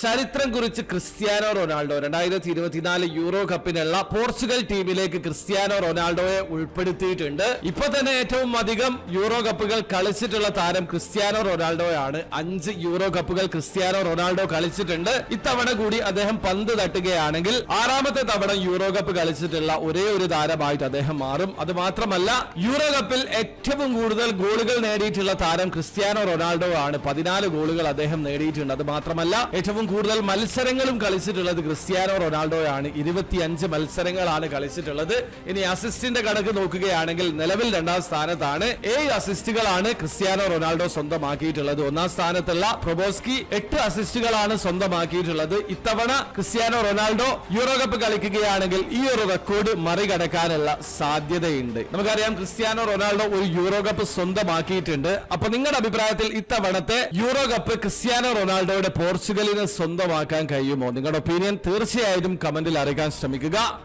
ചരിത്രം കുറിച്ച് Cristiano Ronaldo 2024 euro കപ്പിനുള്ള Portugal ടീമിലേക്ക് ക്രിസ്ത്യാനോ റൊണാൾഡോയെ ഉൾപ്പെടുത്തിയിട്ടുണ്ട്. ഇപ്പൊ തന്നെ ഏറ്റവും അധികം യൂറോ കപ്പുകൾ കളിച്ചിട്ടുള്ള താരം ക്രിസ്ത്യാനോ റൊണാൾഡോയാണ്. 5 യൂറോ കപ്പുകൾ ക്രിസ്ത്യാനോ റൊണാൾഡോ കളിച്ചിട്ടുണ്ട്. ഇത്തവണ കൂടി അദ്ദേഹം പന്ത് തട്ടുകയാണെങ്കിൽ 6ാമത്തെ തവണ യൂറോ കപ്പ് കളിച്ചിട്ടുള്ള ഒരേ ഒരു താരമായിട്ട് അദ്ദേഹം മാറും. അത് മാത്രമല്ല, യൂറോ കപ്പിൽ ഏറ്റവും കൂടുതൽ ഗോളുകൾ നേടിയിട്ടുള്ള താരം ക്രിസ്ത്യാനോ റൊണാൾഡോ ആണ്. 14 ഗോളുകൾ അദ്ദേഹം നേടിയിട്ടുണ്ട്. അത് മാത്രമല്ല, ഏറ്റവും കൂടുതൽ മത്സരങ്ങളും കളിച്ചിട്ടുള്ളത് ക്രിസ്ത്യാനോ റൊണാൾഡോയാണ്. 25 മത്സരങ്ങളാണ് കളിച്ചിട്ടുള്ളത്. ഇനി അസിസ്റ്റിന്റെ കണക്ക് നോക്കുകയാണെങ്കിൽ നിലവിൽ 2ാം സ്ഥാനത്താണ്. 7 അസിസ്റ്റുകളാണ് ക്രിസ്ത്യാനോ റൊണാൾഡോ സ്വന്തമാക്കിയിട്ടുള്ളത്. 1ാം സ്ഥാനത്തുള്ള പ്രൊബോസ്കി 8 അസിസ്റ്റുകളാണ് സ്വന്തമാക്കിയിട്ടുള്ളത്. ഇത്തവണ ക്രിസ്ത്യാനോ റൊണാൾഡോ യൂറോ കപ്പ് കളിക്കുകയാണെങ്കിൽ ഈ ഒരു റെക്കോർഡ് മറികടക്കാനുള്ള സാധ്യതയുണ്ട്. നമുക്കറിയാം, ക്രിസ്ത്യാനോ റൊണാൾഡോ ഒരു യൂറോ കപ്പ് സ്വന്തമാക്കിയിട്ടുണ്ട്. അപ്പൊ നിങ്ങളുടെ അഭിപ്രായത്തിൽ ഇത്തവണത്തെ യൂറോ കപ്പ് ക്രിസ്ത്യാനോ റൊണാൾഡോയുടെ പോർച്ചുഗലിന് സ്വന്തമാക്കാൻ കഴിയുമോ? നിങ്ങളുടെ ഒപ്പീനിയൻ തീർച്ചയായും കമന്റിൽ അറിയിക്കാൻ ശ്രമിക്കുക.